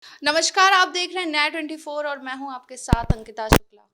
नमस्कार, आप देख रहे हैं न्याय 24 और मैं हूं आपके साथ अंकिता शुक्ला।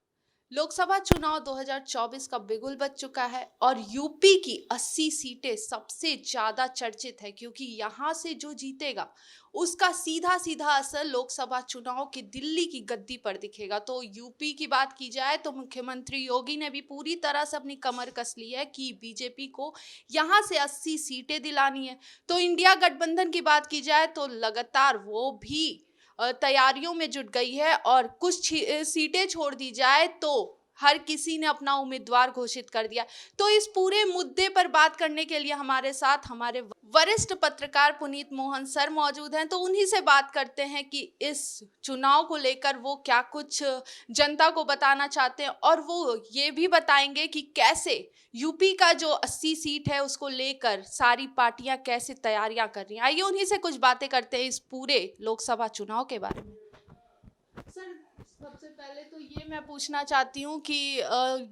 लोकसभा चुनाव 2024 का बिगुल बज चुका है और यूपी की 80 सीटें सबसे ज्यादा चर्चित है क्योंकि यहां से जो जीतेगा उसका सीधा सीधा असर लोकसभा चुनाव की दिल्ली की गद्दी पर दिखेगा। तो यूपी की बात की जाए तो मुख्यमंत्री योगी ने भी पूरी तरह से अपनी कमर कस ली है कि बीजेपी को यहां से 80 सीटें दिलानी है। तो इंडिया गठबंधन की बात की जाए तो लगातार वो भी तैयारियों में जुट गई है और कुछ सीटें छोड़ दी जाए तो हर किसी ने अपना उम्मीदवार घोषित कर दिया। तो इस पूरे मुद्दे पर बात करने के लिए हमारे साथ हमारे वरिष्ठ पत्रकार पुनीत मोहन सर मौजूद हैं। तो उन्हीं से बात करते हैं कि इस चुनाव को लेकर वो क्या कुछ जनता को बताना चाहते हैं और वो ये भी बताएंगे कि कैसे यूपी का जो 80 सीट है उसको लेकर सारी पार्टियां कैसे तैयारियां कर रही हैं। आइए उन्हीं से कुछ बातें करते हैं इस पूरे लोकसभा चुनाव के बारे में। सर, सबसे पहले तो ये मैं पूछना चाहती हूँ कि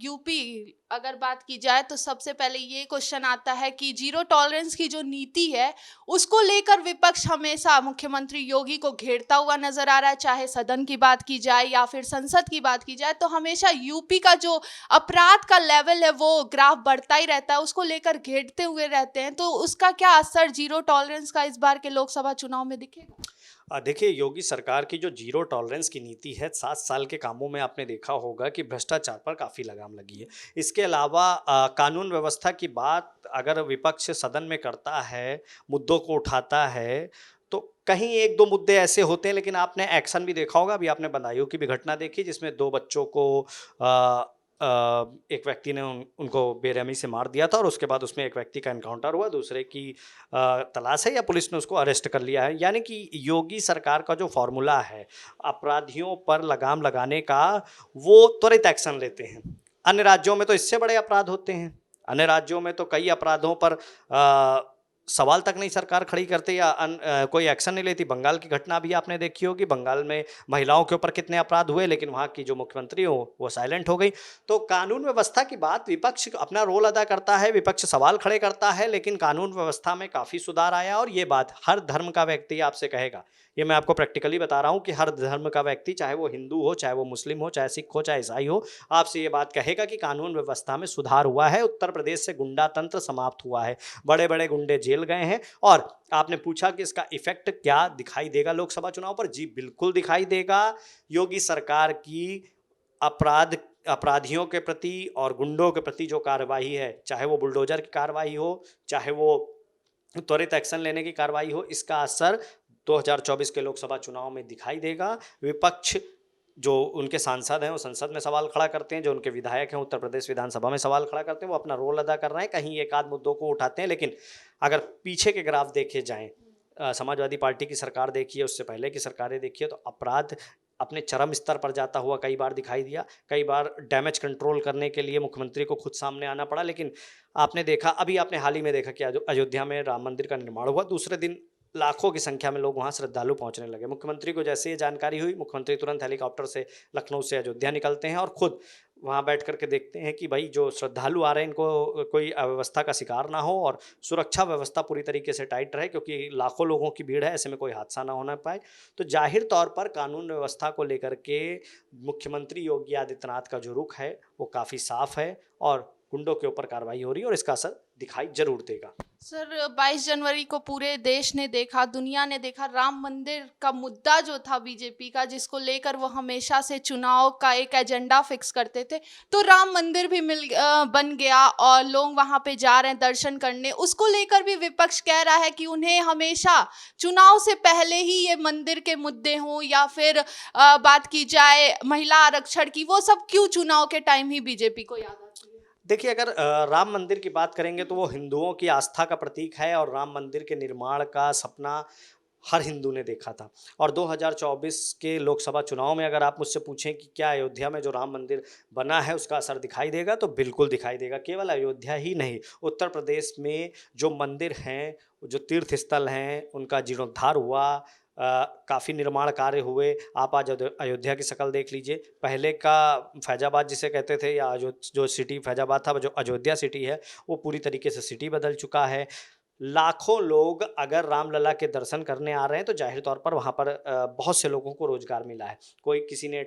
यूपी अगर बात की जाए तो सबसे पहले ये क्वेश्चन आता है कि जीरो टॉलरेंस की जो नीति है उसको लेकर विपक्ष हमेशा मुख्यमंत्री योगी को घेरता हुआ नजर आ रहा है। चाहे सदन की बात की जाए या फिर संसद की बात की जाए तो हमेशा यूपी का जो अपराध का लेवल है वो ग्राफ बढ़ता ही रहता है, उसको लेकर घेरते हुए रहते हैं। तो उसका क्या असर जीरो टॉलरेंस का इस बार के लोकसभा चुनाव में दिखेगा? देखिए, योगी सरकार की जो ज़ीरो टॉलरेंस की नीति है, 7 साल के कामों में आपने देखा होगा कि भ्रष्टाचार पर काफ़ी लगाम लगी है। इसके अलावा कानून व्यवस्था की बात अगर विपक्ष सदन में करता है, मुद्दों को उठाता है, तो कहीं 1-2 मुद्दे ऐसे होते हैं, लेकिन आपने एक्शन भी देखा होगा। अभी आपने बदायूं की भी घटना देखी, जिसमें 2 बच्चों को अ एक व्यक्ति ने उनको बेरहमी से मार दिया था और उसके बाद उसमें एक व्यक्ति का एनकाउंटर हुआ, दूसरे की तलाश है या पुलिस ने उसको अरेस्ट कर लिया है। यानी कि योगी सरकार का जो फ़ॉर्मूला है, अपराधियों पर लगाम लगाने का, वो त्वरित एक्शन लेते हैं। अन्य राज्यों में तो इससे बड़े अपराध होते हैं। अन्य राज्यों में तो कई अपराधों पर सवाल तक नहीं सरकार खड़ी करती या कोई एक्शन नहीं लेती। बंगाल की घटना भी आपने देखी होगी, बंगाल में महिलाओं के ऊपर कितने अपराध हुए, लेकिन वहाँ की जो मुख्यमंत्री हो, वो साइलेंट हो गई। तो कानून व्यवस्था की बात, विपक्ष अपना रोल अदा करता है, विपक्ष सवाल खड़े करता है, लेकिन कानून व्यवस्था में काफ़ी सुधार आया और ये बात हर धर्म का व्यक्ति आपसे कहेगा। ये मैं आपको प्रैक्टिकली बता रहा हूँ कि हर धर्म का व्यक्ति, चाहे वो हिंदू हो, चाहे वो मुस्लिम हो, चाहे सिख हो, चाहे ईसाई हो, आपसे ये बात कहेगा कि कानून व्यवस्था में सुधार हुआ है। उत्तर प्रदेश से गुंडा तंत्र समाप्त हुआ है, बड़े-बड़े गुंडे जेल गए हैं। और आपने पूछा कि इसका इफ़ेक्ट क्या दिखाई देगा लोकसभा चुनाव पर? जी, बिल्कुल दिखाई देगा। योगी सरकार की अपराधियों के प्रति और गुंडों के प्रति जो कार्रवाई है, चाहे वो बुलडोज़र की कार्रवाई हो, चाहे वो त्वरित एक्शन लेने की कार्रवाई हो, इसका असर 2024 के लोकसभा चुनाव में दिखाई देगा। विपक्ष, जो उनके सांसद हैं, वो संसद में सवाल खड़ा करते हैं, जो उनके विधायक हैं, उत्तर प्रदेश विधानसभा में सवाल खड़ा करते हैं, वो अपना रोल अदा कर रहे हैं, कहीं एक आध मुद्दों को उठाते हैं। लेकिन अगर पीछे के ग्राफ देखे जाएँ, समाजवादी पार्टी की सरकार देखिए, उससे पहले की सरकारें देखिए, तो अपराध अपने चरम स्तर पर जाता हुआ कई बार दिखाई दिया। कई बार डैमेज कंट्रोल करने के लिए मुख्यमंत्री को खुद सामने आना पड़ा। लेकिन आपने देखा, अभी आपने हाल ही में देखा कि अयोध्या में राम मंदिर का निर्माण हुआ, दूसरे दिन लाखों की संख्या में लोग वहाँ श्रद्धालु पहुँचने लगे। मुख्यमंत्री को जैसे ये जानकारी हुई, मुख्यमंत्री तुरंत हेलीकॉप्टर से लखनऊ से अयोध्या निकलते हैं और खुद वहाँ बैठ कर के देखते हैं कि भाई जो श्रद्धालु आ रहे हैं, इनको कोई अव्यवस्था का शिकार ना हो और सुरक्षा व्यवस्था पूरी तरीके से टाइट रहे, क्योंकि लाखों लोगों की भीड़ है, ऐसे में कोई हादसा ना होना पाए। तो जाहिर तौर पर कानून व्यवस्था को लेकर के मुख्यमंत्री योगी आदित्यनाथ का जो रुख है, वो काफ़ी साफ है और गुंडों के ऊपर कार्रवाई हो रही है और इसका असर दिखाई जरूर देगा। सर, 22 जनवरी को पूरे देश ने देखा, दुनिया ने देखा, राम मंदिर का मुद्दा जो था बीजेपी का, जिसको लेकर वो हमेशा से चुनाव का एक एजेंडा फिक्स करते थे, तो राम मंदिर भी बन गया और लोग वहां पे जा रहे हैं दर्शन करने। उसको लेकर भी विपक्ष कह रहा है कि उन्हें हमेशा चुनाव से पहले ही ये मंदिर के मुद्दे हों या फिर बात की जाए महिला आरक्षण की, वो सब क्यों चुनाव के टाइम ही बीजेपी को याद आती है? देखिए, अगर राम मंदिर की बात करेंगे तो वो हिंदुओं की आस्था का प्रतीक है और राम मंदिर के निर्माण का सपना हर हिंदू ने देखा था। और 2024 के लोकसभा चुनाव में अगर आप मुझसे पूछें कि क्या अयोध्या में जो राम मंदिर बना है उसका असर दिखाई देगा, तो बिल्कुल दिखाई देगा। केवल अयोध्या ही नहीं, उत्तर प्रदेश में जो मंदिर हैं, जो तीर्थ स्थल हैं, उनका जीर्णोद्धार हुआ, काफ़ी निर्माण कार्य हुए। आप आज अयोध्या की शक्ल देख लीजिए, पहले का फैजाबाद जिसे कहते थे, या जो सिटी फैजाबाद था, जो अयोध्या सिटी है, वो पूरी तरीके से सिटी बदल चुका है। लाखों लोग अगर रामलला के दर्शन करने आ रहे हैं तो जाहिर तौर पर वहाँ पर बहुत से लोगों को रोजगार मिला है। कोई किसी ने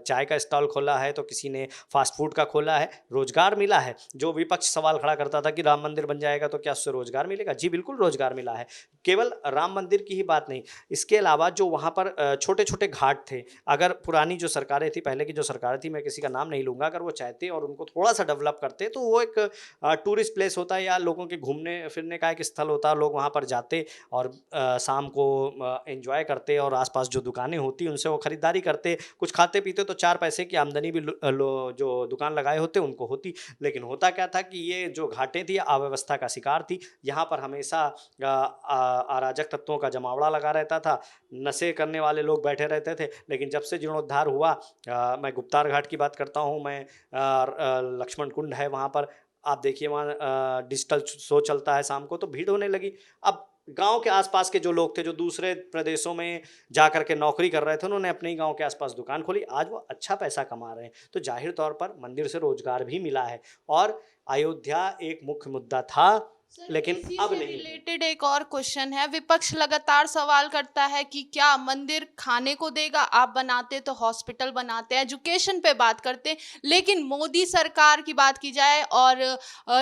चाय का स्टॉल खोला है तो किसी ने फास्ट फूड का खोला है, रोजगार मिला है। जो विपक्ष सवाल खड़ा करता था कि राम मंदिर बन जाएगा तो क्या उससे रोजगार मिलेगा? जी बिल्कुल रोजगार मिला है। केवल राम मंदिर की ही बात नहीं, इसके अलावा जो वहाँ पर छोटे-छोटे घाट थे, अगर पुरानी जो सरकारें थी, पहले की जो सरकार थी, मैं किसी का नाम नहीं लूँगा, अगर वो चाहते और उनको थोड़ा-सा डेवलप करते तो वो एक टूरिस्ट प्लेस होता है या लोगों के घूमने फिरने का एक स्थल होता, लोग वहाँ पर जाते और शाम को एंजॉय करते और आसपास जो दुकानें होती उनसे वो खरीदारी करते, कुछ खाते पीते तो 4 पैसे की आमदनी भी जो दुकान लगाए होते उनको होती। लेकिन होता क्या था कि ये जो घाटें थी अव्यवस्था का शिकार थी, यहाँ पर हमेशा अराजक तत्वों का जमावड़ा लगा रहता था, नशे करने वाले लोग बैठे रहते थे। लेकिन जब से जीर्णोद्धार हुआ, मैं गुप्तार घाट की बात करता हूँ, मैं लक्ष्मण कुंड है वहाँ पर, आप देखिए वहाँ डिजिटल शो चलता है शाम को तो भीड़ होने लगी। अब गाँव के आसपास के जो लोग थे जो दूसरे प्रदेशों में जा कर के नौकरी कर रहे थे उन्होंने अपने ही गाँव के आसपास दुकान खोली, आज वो अच्छा पैसा कमा रहे हैं। तो जाहिर तौर पर मंदिर से रोजगार भी मिला है और अयोध्या एक मुख्य मुद्दा था सर, लेकिन इसी अब से नहीं है। रिलेटेड एक और क्वेश्चन है। विपक्ष लगातार सवाल करता है कि क्या मंदिर खाने को देगा? आप बनाते तो हॉस्पिटल बनाते, एजुकेशन पे बात करते हैं, लेकिन मोदी सरकार की बात की जाए और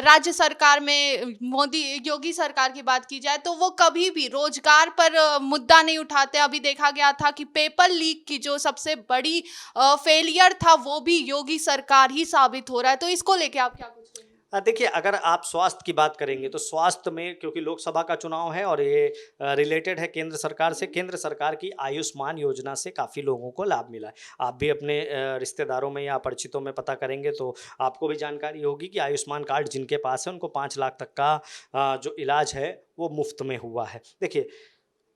राज्य सरकार में मोदी योगी सरकार की बात की जाए तो वो कभी भी रोजगार पर मुद्दा नहीं उठाते। अभी देखा गया था कि पेपर लीक की जो सबसे बड़ी फेलियर था वो भी योगी सरकार ही साबित हो रहा है। तो इसको लेके आप क्या कुछ कहेंगे? देखिए अगर आप स्वास्थ्य की बात करेंगे तो स्वास्थ्य में क्योंकि लोकसभा का चुनाव है और ये रिलेटेड है केंद्र सरकार से, केंद्र सरकार की आयुष्मान योजना से काफ़ी लोगों को लाभ मिला है। आप भी अपने रिश्तेदारों में या परिचितों में पता करेंगे तो आपको भी जानकारी होगी कि आयुष्मान कार्ड जिनके पास है उनको 5 लाख तक का जो इलाज है वो मुफ्त में हुआ है। देखिए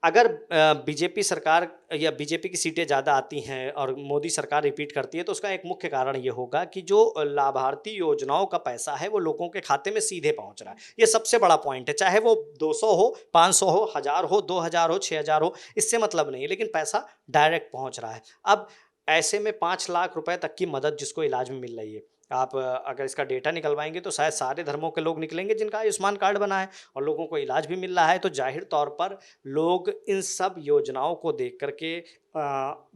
अगर बीजेपी सरकार या बीजेपी की सीटें ज़्यादा आती हैं और मोदी सरकार रिपीट करती है तो उसका एक मुख्य कारण ये होगा कि जो लाभार्थी योजनाओं का पैसा है वो लोगों के खाते में सीधे पहुंच रहा है। ये सबसे बड़ा पॉइंट है, चाहे वो 200 हो, 500 हो, 1000 हो, 2000 हो, 6000 हो, इससे मतलब नहीं है, लेकिन पैसा डायरेक्ट पहुंच रहा है। अब ऐसे में 5 लाख रुपए तक की मदद जिसको इलाज में मिल रही है, आप अगर इसका डेटा निकलवाएंगे तो शायद सारे धर्मों के लोग निकलेंगे जिनका आयुष्मान कार्ड बना है और लोगों को इलाज भी मिल रहा है। तो जाहिर तौर पर लोग इन सब योजनाओं को देख करके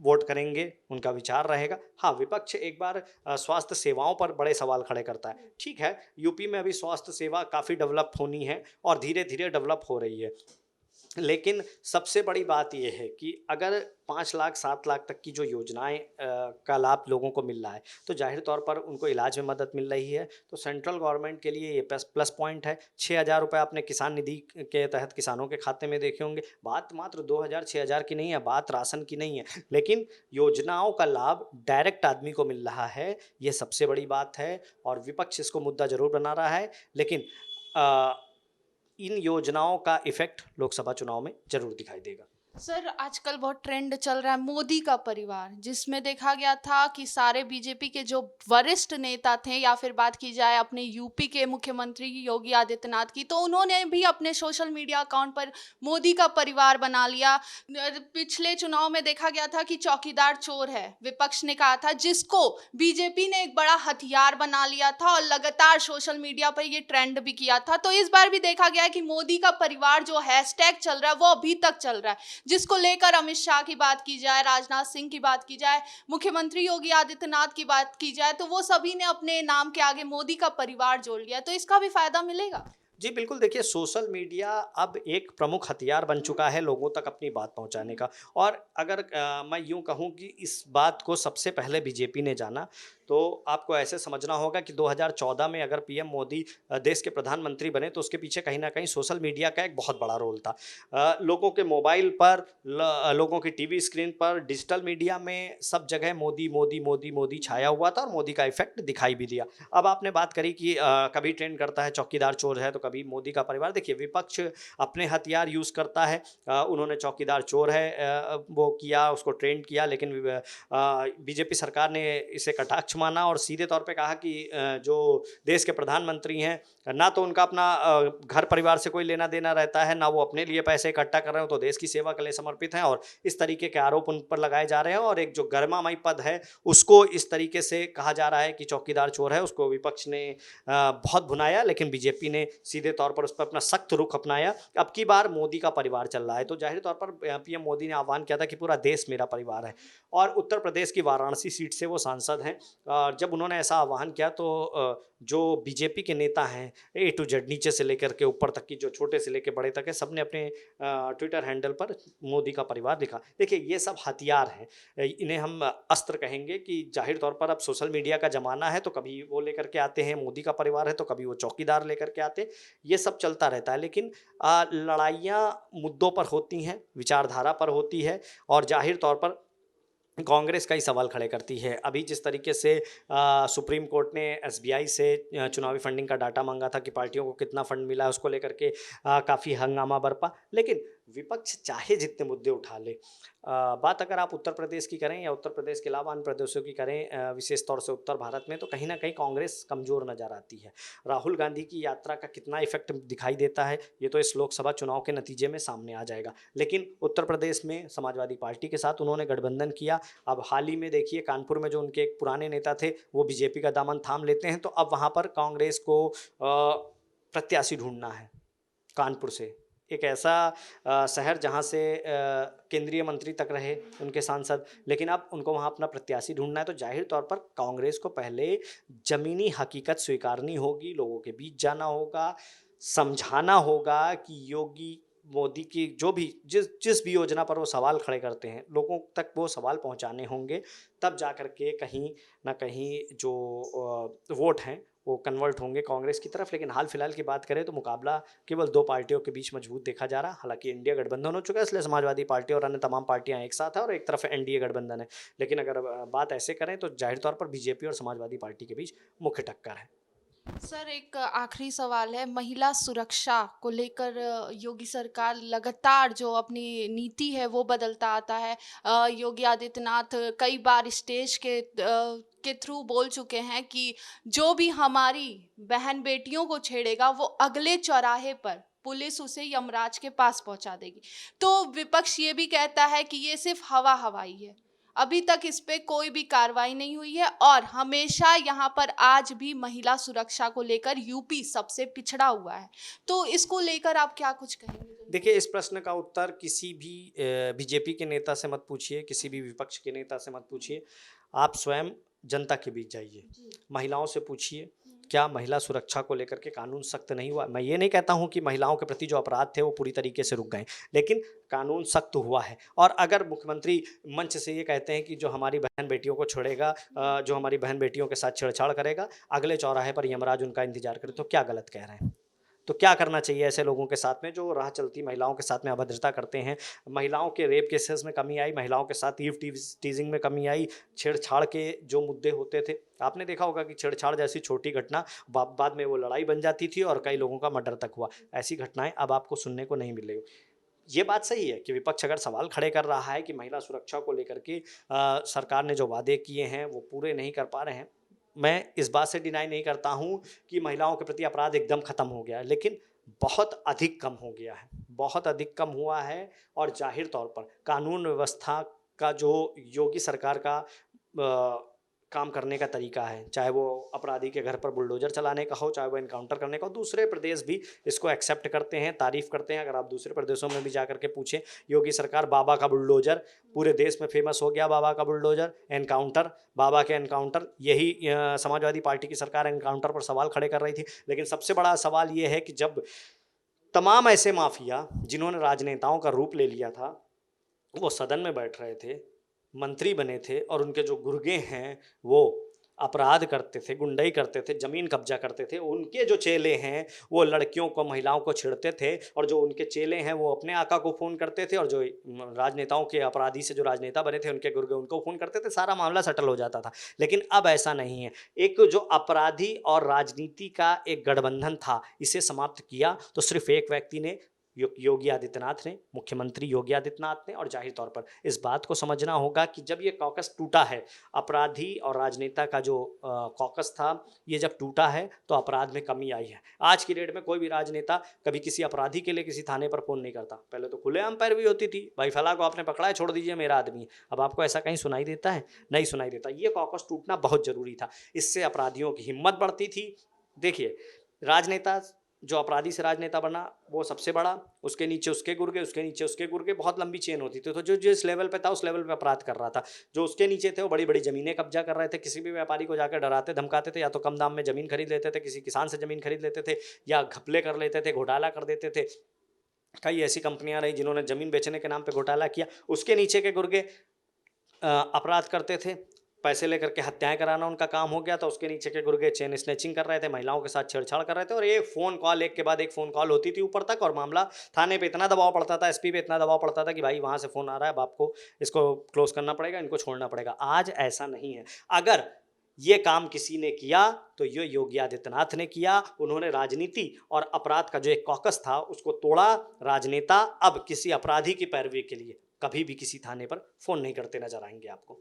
वोट करेंगे, उनका विचार रहेगा। हाँ, विपक्ष एक बार स्वास्थ्य सेवाओं पर बड़े सवाल खड़े करता है। ठीक है, यूपी में अभी स्वास्थ्य सेवा काफ़ी डेवलप होनी है और धीरे धीरे डेवलप हो रही है, लेकिन सबसे बड़ी बात यह है कि अगर 5 लाख 7 लाख तक की जो योजनाएं का लाभ लोगों को मिल रहा है तो जाहिर तौर पर उनको इलाज में मदद मिल रही है। तो सेंट्रल गवर्नमेंट के लिए ये प्लस पॉइंट है। 6,000 रुपये आपने किसान निधि के तहत किसानों के खाते में देखे होंगे। बात मात्र 2,000 6,000 की नहीं है, बात राशन की नहीं है, लेकिन योजनाओं का लाभ डायरेक्ट आदमी को मिल रहा है, ये सबसे बड़ी बात है। और विपक्ष इसको मुद्दा जरूर बना रहा है, लेकिन इन योजनाओं का इफेक्ट लोकसभा चुनाव में जरूर दिखाई देगा। सर, आजकल बहुत ट्रेंड चल रहा है मोदी का परिवार, जिसमें देखा गया था कि सारे बीजेपी के जो वरिष्ठ नेता थे, या फिर बात की जाए अपने यूपी के मुख्यमंत्री योगी आदित्यनाथ की, तो उन्होंने भी अपने सोशल मीडिया अकाउंट पर मोदी का परिवार बना लिया। पिछले चुनाव में देखा गया था कि चौकीदार चोर है, विपक्ष ने कहा था, जिसको बीजेपी ने एक बड़ा हथियार बना लिया था और लगातार सोशल मीडिया पर ये ट्रेंड भी किया था। तो इस बार भी देखा गया है कि मोदी का परिवार जो हैशटैग चल रहा है वो अभी तक चल रहा है, जिसको लेकर अमित शाह की बात की जाए, राजनाथ सिंह की बात की जाए, मुख्यमंत्री योगी आदित्यनाथ की बात की जाए, तो वो सभी ने अपने नाम के आगे मोदी का परिवार जोड़ लिया। तो इसका भी फायदा मिलेगा? जी बिल्कुल, देखिए सोशल मीडिया अब एक प्रमुख हथियार बन चुका है लोगों तक अपनी बात पहुंचाने का। और अगर मैं यूं कहूं कि इस बात को सबसे पहले बीजेपी ने जाना, तो आपको ऐसे समझना होगा कि 2014 में अगर पीएम मोदी देश के प्रधानमंत्री बने तो उसके पीछे कहीं ना कहीं सोशल मीडिया का एक बहुत बड़ा रोल था। लोगों के मोबाइल पर, लोगों की टीवी स्क्रीन पर, डिजिटल मीडिया में सब जगह मोदी मोदी मोदी मोदी छाया हुआ था और मोदी का इफेक्ट दिखाई भी दिया। अब आपने बात करी कि कभी ट्रेंड करता है चौकीदार चोर है तो कभी मोदी का परिवार। देखिए विपक्ष अपने हथियार यूज़ करता है, उन्होंने चौकीदार चोर है वो किया, उसको ट्रेंड किया, लेकिन बीजेपी सरकार ने इसे कटाक्ष माना और सीधे तौर पे कहा कि जो देश के प्रधानमंत्री हैं, ना तो उनका अपना घर परिवार से कोई लेना देना रहता है, ना वो अपने लिए पैसे इकट्ठा कर रहे हो, तो देश की सेवा के लिए समर्पित हैं, और इस तरीके के आरोप उन पर लगाए जा रहे हैं। और एक जो गरिमामयी पद है उसको इस तरीके से कहा जा रहा है कि चौकीदार चोर है, उसको विपक्ष ने बहुत भुनाया, लेकिन बीजेपी ने सीधे तौर पर उस पर अपना सख्त रुख अपनाया। अब की बार मोदी का परिवार चल रहा है, तो जाहिर तौर पर पीएम मोदी ने आह्वान किया था कि पूरा देश मेरा परिवार है, और उत्तर प्रदेश की वाराणसी सीट से वो सांसद हैं। और जब उन्होंने ऐसा आह्वान किया तो जो बीजेपी के नेता हैं ए टू जेड, नीचे से लेकर के ऊपर तक की, जो छोटे से लेकर बड़े तक है, सबने अपने ट्विटर हैंडल पर मोदी का परिवार लिखा। देखिए ये सब हथियार हैं, इन्हें हम अस्त्र कहेंगे कि जाहिर तौर पर अब सोशल मीडिया का ज़माना है, तो कभी वो लेकर के आते हैं मोदी का परिवार है, तो कभी वो चौकीदार लेकर के आते हैं, ये सब चलता रहता है। लेकिन लड़ाइयाँ मुद्दों पर होती हैं, विचारधारा पर होती है, और जाहिर तौर पर कांग्रेस कई सवाल खड़े करती है। अभी जिस तरीके से सुप्रीम कोर्ट ने एसबीआई से चुनावी फंडिंग का डाटा मांगा था कि पार्टियों को कितना फंड मिला है, उसको लेकर के काफ़ी हंगामा बरपा। लेकिन विपक्ष चाहे जितने मुद्दे उठा ले, बात अगर आप उत्तर प्रदेश की करें या उत्तर प्रदेश के अलावा अन्य प्रदेशों की करें, विशेष तौर से उत्तर भारत में, तो कहीं ना कहीं कांग्रेस कमज़ोर नज़र आती है। राहुल गांधी की यात्रा का कितना इफेक्ट दिखाई देता है, ये तो इस लोकसभा चुनाव के नतीजे में सामने आ जाएगा। लेकिन उत्तर प्रदेश में समाजवादी पार्टी के साथ उन्होंने गठबंधन किया। अब हाल ही में देखिए कानपुर में जो उनके एक पुराने नेता थे वो बीजेपी का दामन थाम लेते हैं, तो अब वहाँ पर कांग्रेस को प्रत्याशी ढूंढना है। कानपुर से एक ऐसा शहर जहाँ से केंद्रीय मंत्री तक रहे उनके सांसद, लेकिन अब उनको वहाँ अपना प्रत्याशी ढूंढना है, तो जाहिर तौर पर कांग्रेस को पहले ज़मीनी हकीकत स्वीकारनी होगी, लोगों के बीच जाना होगा, समझाना होगा कि योगी मोदी की जो भी जिस भी योजना पर वो सवाल खड़े करते हैं, लोगों तक वो सवाल पहुंचाने होंगे, तब जा कर के कहीं ना कहीं जो वोट हैं वो कन्वर्ट होंगे कांग्रेस की तरफ। लेकिन हाल फिलहाल की बात करें तो मुकाबला केवल दो पार्टियों के बीच मजबूत देखा जा रहा है। हालांकि इंडिया गठबंधन हो चुका है, इसलिए समाजवादी पार्टी और अन्य तमाम पार्टियां एक साथ है, और एक तरफ एनडीए गठबंधन है। लेकिन अगर बात ऐसे करें तो जाहिर तौर पर बीजेपी और समाजवादी पार्टी के बीच मुख्य टक्कर है। सर एक आखिरी सवाल है, महिला सुरक्षा को लेकर योगी सरकार लगातार जो अपनी नीति है वो बदलता आता है। योगी आदित्यनाथ कई बार स्टेज के थ्रू बोल चुके हैं कि जो भी हमारी बहन बेटियों को छेड़ेगा वो अगले चौराहे पर पुलिस उसे यमराज के पास पहुंचा देगी। तो विपक्ष ये भी कहता है कि ये सिर्फ हवा हवाई है, अभी तक इस पे कोई भी कार्रवाई नहीं हुई है, और हमेशा यहाँ पर आज भी महिला सुरक्षा को लेकर यूपी सबसे पिछड़ा हुआ है। तो इसको लेकर आप क्या कुछ कहेंगे? देखिए इस प्रश्न का उत्तर किसी भी बीजेपी के नेता से मत पूछिए, किसी भी विपक्ष के नेता से मत पूछिए, आप स्वयं जनता के बीच जाइए, महिलाओं से पूछिए क्या महिला सुरक्षा को लेकर के कानून सख्त नहीं हुआ। मैं ये नहीं कहता हूँ कि महिलाओं के प्रति जो अपराध थे वो पूरी तरीके से रुक गए, लेकिन कानून सख्त हुआ है। और अगर मुख्यमंत्री मंच से ये कहते हैं कि जो हमारी बहन बेटियों को छोड़ेगा, जो हमारी बहन बेटियों के साथ छेड़छाड़ करेगा, अगले चौराहे पर यमराज उनका इंतजार करे, तो क्या गलत कह रहे हैं? तो क्या करना चाहिए ऐसे लोगों के साथ में जो राह चलती महिलाओं के साथ में अभद्रता करते हैं? महिलाओं के रेप केसेस में कमी आई, महिलाओं के साथ ईव टीजिंग में कमी आई, छेड़छाड़ के जो मुद्दे होते थे, आपने देखा होगा कि छेड़छाड़ जैसी छोटी घटना बाद में वो लड़ाई बन जाती थी और कई लोगों का मर्डर तक हुआ। ऐसी घटनाएं अब आपको सुनने को नहीं मिलेगी। ये बात सही है कि विपक्ष अगर सवाल खड़े कर रहा है कि महिला सुरक्षा को लेकर के सरकार ने जो वादे किए हैं वो पूरे नहीं कर पा रहे हैं, मैं इस बात से डिनाई नहीं करता हूँ कि महिलाओं के प्रति अपराध एकदम ख़त्म हो गया है, लेकिन बहुत अधिक कम हो गया है, बहुत अधिक कम हुआ है। और जाहिर तौर पर कानून व्यवस्था का जो योगी सरकार का काम करने का तरीका है, चाहे वो अपराधी के घर पर बुलडोजर चलाने का हो, चाहे वो इनकाउंटर करने का हो, दूसरे प्रदेश भी इसको एक्सेप्ट करते हैं, तारीफ़ करते हैं। अगर आप दूसरे प्रदेशों में भी जा करके पूछें, योगी सरकार बाबा का बुलडोजर, पूरे देश में फेमस हो गया बाबा का बुलडोजर, एनकाउंटर, बाबा के एनकाउंटर। यही समाजवादी पार्टी की सरकार एनकाउंटर पर सवाल खड़े कर रही थी। लेकिन सबसे बड़ा सवाल ये है कि जब तमाम ऐसे माफिया जिन्होंने राजनेताओं का रूप ले लिया था वो सदन में बैठ रहे थे, मंत्री बने थे, और उनके जो गुर्गे हैं वो अपराध करते थे, गुंडई करते थे, ज़मीन कब्जा करते थे, उनके जो चेले हैं वो लड़कियों को, महिलाओं को छेड़ते थे, और जो उनके चेले हैं वो अपने आका को फ़ोन करते थे, और जो राजनेताओं के अपराधी से जो राजनेता बने थे उनके गुर्गे उनको फ़ोन करते थे, सारा मामला सेटल हो जाता था। लेकिन अब ऐसा नहीं है। एक जो अपराधी और राजनीति का एक गठबंधन था, इसे समाप्त किया तो सिर्फ एक व्यक्ति ने, योगी आदित्यनाथ ने, मुख्यमंत्री योगी आदित्यनाथ ने, और जाहिर तौर पर इस बात को समझना होगा कि जब ये कॉकस टूटा है, अपराधी और राजनेता का जो कॉकस था, ये जब टूटा है तो अपराध में कमी आई है। आज की डेट में कोई भी राजनेता कभी किसी अपराधी के लिए किसी थाने पर फोन नहीं करता। पहले तो खुलेआम पैरवी होती थी, भाई फला को आपने पकड़ा है, छोड़ दीजिए, मेरा आदमी। अब आपको ऐसा कहीं सुनाई देता है? नहीं सुनाई देता। ये कॉकस टूटना बहुत जरूरी था, इससे अपराधियों की हिम्मत बढ़ती थी। देखिए, राजनेता जो अपराधी से राजनेता बना वो सबसे बड़ा, उसके नीचे उसके गुर्गे, उसके नीचे उसके गुर्गे, बहुत लंबी चेन होती थी। तो जो जिस लेवल पे था उस लेवल पे अपराध कर रहा था। जो उसके नीचे थे वो बड़ी बड़ी जमीनें कब्जा कर रहे थे, किसी भी व्यापारी को जाकर डराते धमकाते थे, या तो कम दाम में जमीन खरीद लेते थे, किसी किसान से जमीन खरीद लेते थे, या घपले कर लेते थे, घोटाला कर देते थे। कई ऐसी कंपनियां रही जिन्होंने जमीन बेचने के नाम पे घोटाला किया। उसके नीचे के गुर्गे अपराध करते थे, पैसे लेकर के हत्याएं कराना उनका काम हो गया। तो उसके नीचे के गुर्गे चेन स्नैचिंग कर रहे थे, महिलाओं के साथ छेड़छाड़ कर रहे थे, और ये फ़ोन कॉल एक के बाद एक फ़ोन कॉल होती थी ऊपर तक, और मामला थाने पे इतना दबाव पड़ता था, एसपी पे इतना दबाव पड़ता था कि भाई वहाँ से फ़ोन आ रहा है, अब आपको इसको क्लोज करना पड़ेगा, इनको छोड़ना पड़ेगा। आज ऐसा नहीं है। अगर ये काम किसी ने किया तो ये योगी आदित्यनाथ ने किया। उन्होंने राजनीति और अपराध का जो एक कॉकस था उसको तोड़ा। राजनेता अब किसी अपराधी की पैरवी के लिए कभी भी किसी थाने पर फ़ोन नहीं करते नजर आएंगे आपको।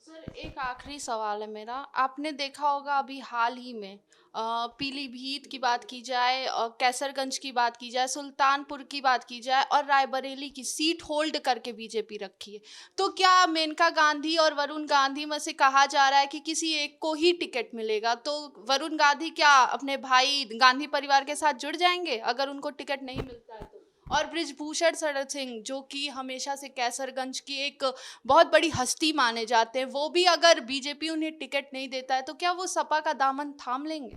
सर, एक आखिरी सवाल है मेरा। आपने देखा होगा अभी हाल ही में पीलीभीत की बात की जाए, कैसरगंज की बात की जाए, सुल्तानपुर की बात की जाए, और रायबरेली की सीट होल्ड करके बीजेपी रखी है। तो क्या मेनका गांधी और वरुण गांधी में से कहा जा रहा है कि किसी एक को ही टिकट मिलेगा? तो वरुण गांधी क्या अपने भाई गांधी परिवार के साथ जुड़ जाएंगे अगर उनको टिकट नहीं मिलता है तो? और बृजभूषण शरण सिंह, जो कि हमेशा से कैसरगंज की एक बहुत बड़ी हस्ती माने जाते हैं, वो भी अगर बीजेपी उन्हें टिकट नहीं देता है तो क्या वो सपा का दामन थाम लेंगे?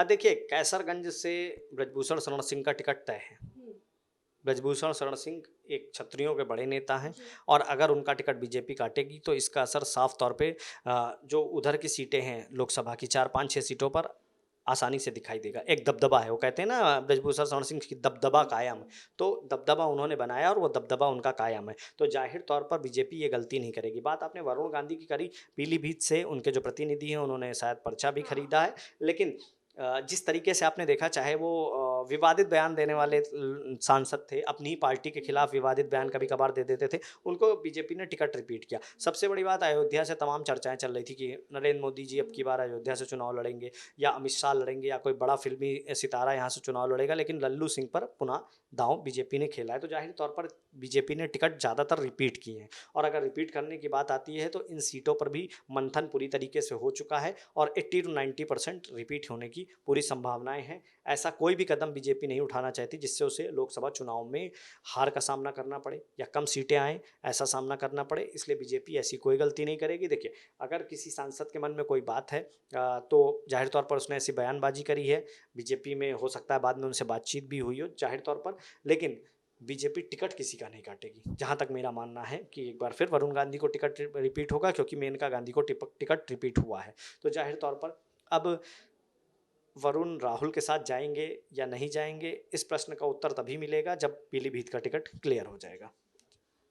देखिए, कैसरगंज से बृजभूषण शरण सिंह का टिकट तय है। बृजभूषण शरण सिंह एक क्षत्रियों के बड़े नेता हैं, और अगर उनका टिकट बीजेपी काटेगी तो इसका असर साफ तौर पे जो उधर की सीटें हैं लोकसभा की 4, 5, 6 सीटों पर आसानी से दिखाई देगा। एक दबदबा है, वो कहते हैं ना बृजभूषण शरण सिंह की दबदबा कायम है, तो दबदबा उन्होंने बनाया और वो दबदबा उनका कायम है। तो जाहिर तौर पर बीजेपी ये गलती नहीं करेगी। बात आपने वरुण गांधी की करी, पीलीभीत से उनके जो प्रतिनिधि हैं उन्होंने शायद पर्चा भी खरीदा है, लेकिन जिस तरीके से आपने देखा, चाहे वो विवादित बयान देने वाले सांसद थे, अपनी ही पार्टी के खिलाफ विवादित बयान कभी कभार दे देते थे, उनको बीजेपी ने टिकट रिपीट किया। सबसे बड़ी बात, अयोध्या से तमाम चर्चाएं चल रही थी कि नरेंद्र मोदी जी अब की बार अयोध्या से चुनाव लड़ेंगे, या अमित शाह लड़ेंगे, या कोई बड़ा फिल्मी सितारा यहाँ से चुनाव लड़ेगा, लेकिन लल्लू सिंह पर पुनः दांव बीजेपी ने खेला है। तो जाहिर तौर पर बीजेपी ने टिकट ज़्यादातर रिपीट किए हैं, और अगर रिपीट करने की बात आती है तो इन सीटों पर भी मंथन पूरी तरीके से हो चुका है, और 80 to 90% रिपीट होने की पूरी संभावनाएं हैं। ऐसा कोई भी कदम बीजेपी नहीं उठाना चाहती जिससे उसे लोकसभा चुनाव में हार का सामना करना पड़े या कम सीटें आएँ, ऐसा सामना करना पड़े। इसलिए बीजेपी ऐसी कोई गलती नहीं करेगी। देखिए, अगर किसी सांसद के मन में कोई बात है तो जाहिर तौर पर उसने ऐसी बयानबाजी करी है, बीजेपी में हो सकता है बाद में उनसे बातचीत भी हुई हो जाहिर तौर पर, लेकिन बीजेपी टिकट किसी का नहीं काटेगी। जहां तक मेरा मानना है कि एक बार फिर वरुण गांधी को टिकट रिपीट होगा, क्योंकि मेनका गांधी को टिकट रिपीट हुआ है। तो जाहिर तौर पर अब वरुण राहुल के साथ जाएंगे या नहीं जाएंगे, इस प्रश्न का उत्तर तभी मिलेगा जब पीलीभीत का टिकट क्लियर हो जाएगा।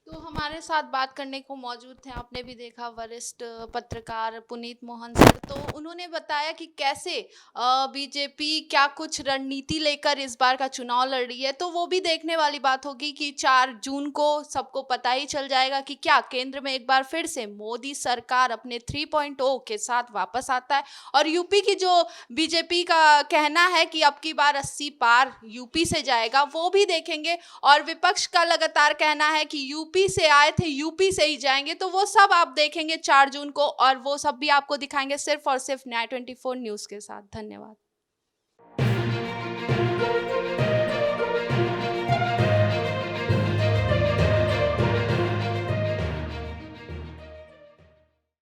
तो हमारे साथ बात करने को मौजूद थे, आपने भी देखा, वरिष्ठ पत्रकार पुनीत मोहन सर। तो उन्होंने बताया कि कैसे बीजेपी क्या कुछ रणनीति लेकर इस बार का चुनाव लड़ रही है। तो वो भी देखने वाली बात होगी कि 4 जून को सबको पता ही चल जाएगा कि क्या केंद्र में एक बार फिर से मोदी सरकार अपने 3.0 के साथ वापस आता है, और यूपी की जो बीजेपी का कहना है कि अब की बार 80 पार यूपी से जाएगा, वो भी देखेंगे। और विपक्ष का लगातार कहना है कि यूपी से आए थे, यूपी से ही जाएंगे। तो वो सब आप देखेंगे 4 जून को, और वो सब भी आपको दिखाएंगे सिर्फ और सिर्फ न्याय 24 न्यूज़ के साथ। धन्यवाद।